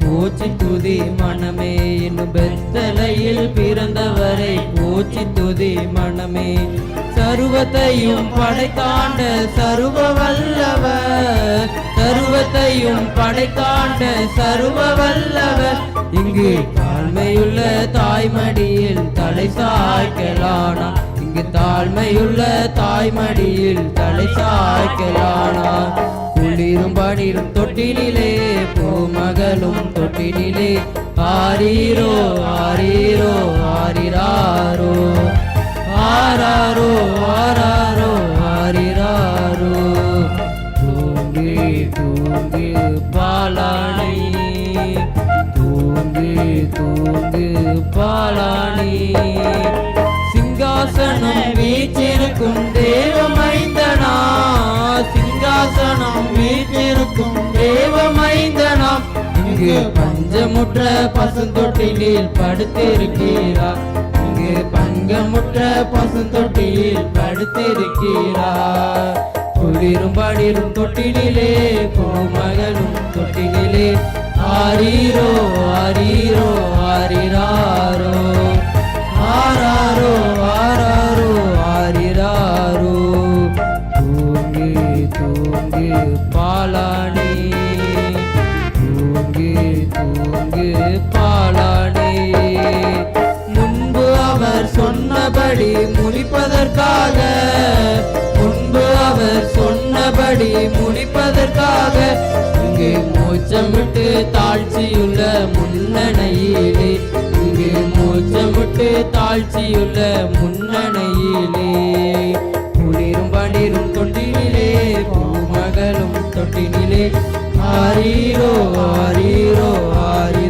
போற்றி துதி மனமே. இன்னும் பெத்தலையில் பிறந்தவரை போற்றி துதி மனமே. சர்வத்தையும் படைத்தாண்ட சர்வ வல்லவர், சர்வத்தையும் படைத்தாண்ட சர்வ வல்லவர். இங்கு தாழ்மையுள்ள தாய்மடியில் தலை சாய்க்கலானா, இங்கு தாழ்மையுள்ள தாய்மடியில் தலை சாய்க்கலானா. குளிரும் பனிரும் தொட்டினிலே பூமகளும் தொட்டினிலே ஆரீரோ ஆரீரோ ஆரிராரோ ஆராரோ ஆராரோ ஆரிராரோ. தூங்கு தூங்கு பாலாணி, தூங்கு தூங்கு பாலாணி. சிங்காசனம் வீற்றிருக்கும் தேவமைந்தனா, சிங்காசனம் வீற்றிருக்கும் தேவமைந்தனா. இங்கு பஞ்சமுற்ற பசுந்தொட்டிலில் படுத்திருக்கிறார், இங்கு பங்கமுற்ற பசுந்தொட்டியில் படுத்திருக்கிறார். குளிரும் படிரும் தொட்டினிலே பூமகனும் தொட்டினிலே ஆரீரோ ஆரீரோ ஆரிராரோ ஆராரோ ஆராரோ ஆரிராரோ. தூங்கு தூங்கு பாலாணி, தூங்கு தூங்கு பாலாணி. முன்பு அவர் சொன்னபடி முடிப்பதற்காக, முன்பு அவர் சொன்னபடி முடிப்பதற்காக இங்கு மூச்சமிட்டு தாழ்ச்சியுள்ள முன்னணையிலே, இங்கு மூச்சமிட்டு தாழ்ச்சியுள்ள முன்னணையிலே. குளிரும் பனிரும் தொட்டினிலே பூமகளும் தொட்டினிலே ஆரீரோ ஆரீரோ ஆரி